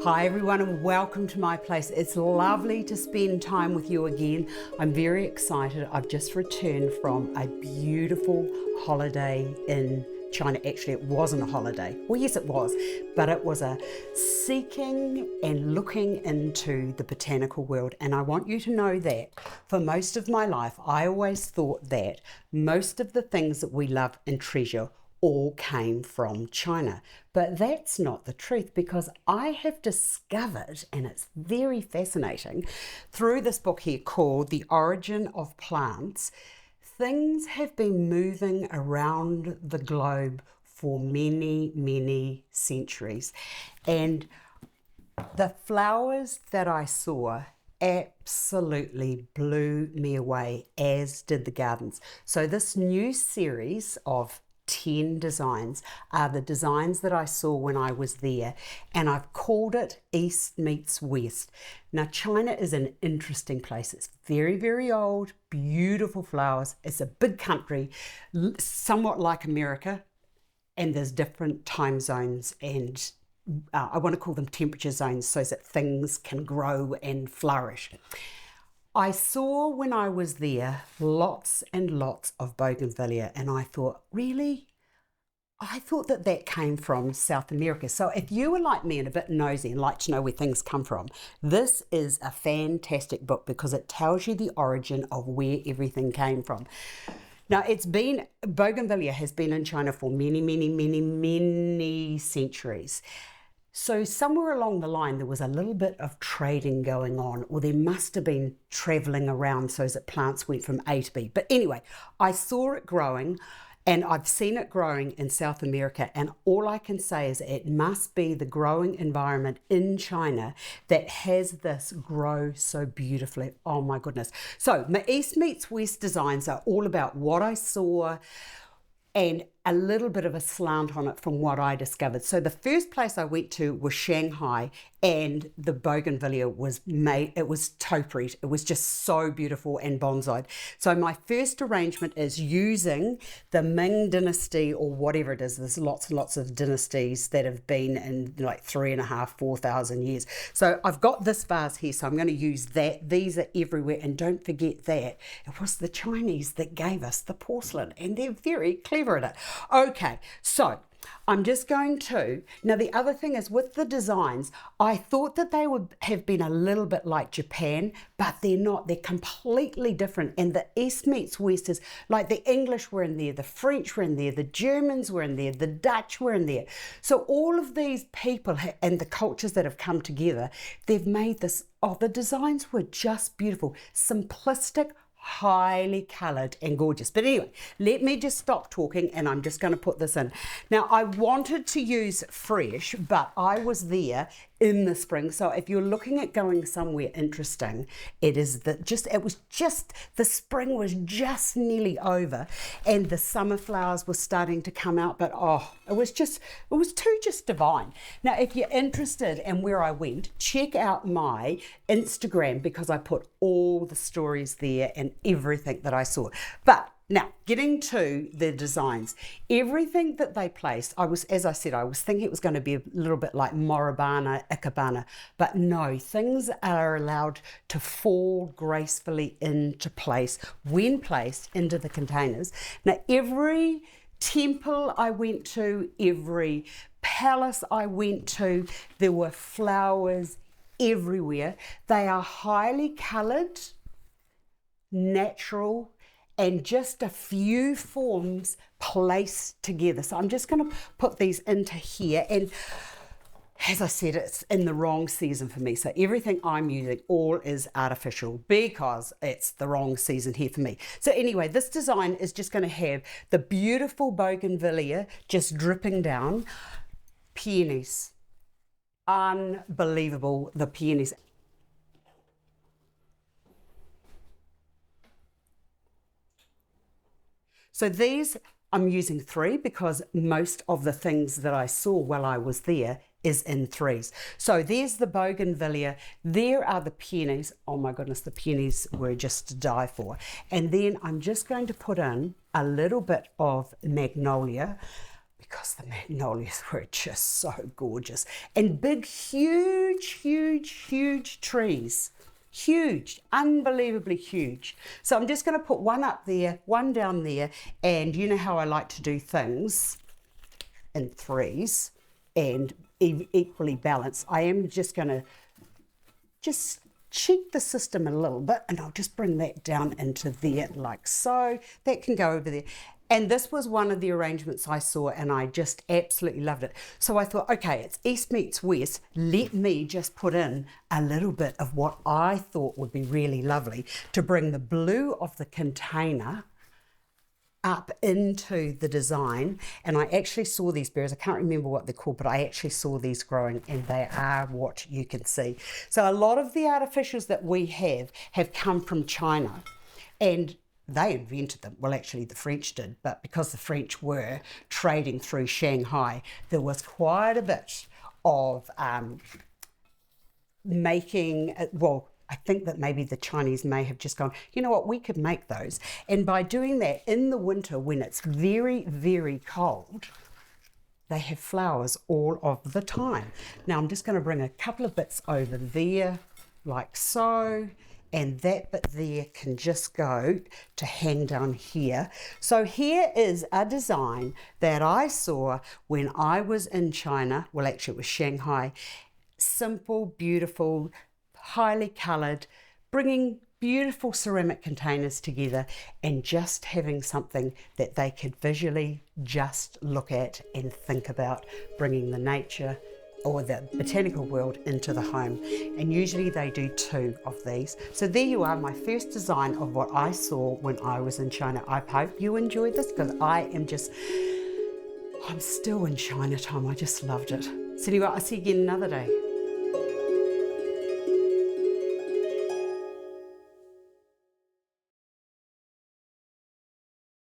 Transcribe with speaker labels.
Speaker 1: Hi everyone and welcome to my place. It's lovely to spend time with you again. I'm very excited. I've just returned from a beautiful holiday in China. Actually, it wasn't a holiday. Well, yes it was, but it was a seeking and looking into the botanical world. And I want you to know that for most of my life, I always thought that most of the things that we love and treasure all came from China. But that's not the truth, because I have discovered, and it's very fascinating, through this book here called The Origin of Plants, things have been moving around the globe for many, many centuries. And the flowers that I saw absolutely blew me away, as did the gardens. So this new series of 10 designs are the designs that I saw when I was there, and I've called it East Meets West. Now, China is an interesting place. It's very, very old, beautiful flowers. It's a big country, somewhat like America, and there's different time zones and I want to call them temperature zones so that things can grow and flourish. I saw when I was there lots and lots of Bougainvillea, and I thought, really? I thought that that came from South America. So if you were like me and a bit nosy and like to know where things come from, this is a fantastic book because it tells you the origin of where everything came from. Now, Bougainvillea has been in China for many, many, many, many centuries. So somewhere along the line, there was a little bit of trading going on, or there must have been traveling around so that plants went from A to B. But anyway, I saw it growing, and I've seen it growing in South America. And all I can say is it must be the growing environment in China that has this grow so beautifully. Oh my goodness. So my East Meets West designs are all about what I saw and a little bit of a slant on it from what I discovered. So the first place I went to was Shanghai, and the Bougainvillea was topiary. It was just so beautiful and bonsai. So my first arrangement is using the Ming dynasty, or whatever it is. There's lots and lots of dynasties that have been in like 3,500, 4,000 years. So I've got this vase here, so I'm going to use that. These are everywhere, and don't forget that it was the Chinese that gave us the porcelain, and they're very clever at it. Okay, so I'm just going to, now the other thing is with the designs, I thought that they would have been a little bit like Japan, but they're not. They're completely different. And the East Meets West is like the English were in there, the French were in there, the Germans were in there, the Dutch were in there. So all of these people and the cultures that have come together, they've made this, the designs were just beautiful, simplistic, highly coloured and gorgeous. But anyway, let me just stop talking and I'm just going to put this in. Now, I wanted to use fresh, but I was there in the spring. So if you're looking at going somewhere interesting, the spring was just nearly over and the summer flowers were starting to come out, but it was too divine. Now, if you're interested in where I went, check out my Instagram because I put all the stories there and everything that I saw. But now, getting to the designs, everything that they placed, as I said, I was thinking it was going to be a little bit like Moribana, Ikebana, but no, things are allowed to fall gracefully into place when placed into the containers. Now, every temple I went to, every palace I went to, there were flowers everywhere. They are highly coloured, natural, and just a few forms placed together. So I'm just going to put these into here. And as I said, it's in the wrong season for me. So everything I'm using all is artificial because it's the wrong season here for me. So anyway, this design is just going to have the beautiful Bougainvillea just dripping down. Peonies. Unbelievable, the peonies. So these, I'm using 3 because most of the things that I saw while I was there is in 3s. So there's the Bougainvillea, there are the peonies. Oh my goodness, the peonies were just to die for. And then I'm just going to put in a little bit of magnolia because the magnolias were just so gorgeous. And big, huge, huge, huge trees. Huge, unbelievably huge. So I'm just going to put one up there, one down there, and you know how I like to do things in threes and equally balanced. I am just going to just cheat the system a little bit, and I'll just bring that down into there like so. That can go over there. And this was one of the arrangements I saw, and I just absolutely loved it. So I thought, okay, it's East meets West. Let me just put in a little bit of what I thought would be really lovely to bring the blue of the container up into the design. And I actually saw these berries. I can't remember what they're called, but I actually saw these growing, and they are what you can see. So a lot of the artificials that we have come from China, and they invented them. Well, actually the French did, but because the French were trading through Shanghai, there was quite a bit of making, well, I think that maybe the Chinese may have just gone, you know what, we could make those. And by doing that in the winter when it's very, very cold, they have flowers all of the time. Now I'm just going to bring a couple of bits over there like so. And that bit there can just go to hang down here. So here is a design that I saw when I was in China. Well, actually it was Shanghai. Simple, beautiful, highly coloured, bringing beautiful ceramic containers together and just having something that they could visually just look at and think about, bringing the nature or the botanical world into the home. And usually they do 2 of these. So there you are, my first design of what I saw when I was in China. I hope you enjoyed this, because I'm still in Chinatown. I just loved it. So anyway, I'll see you again another day.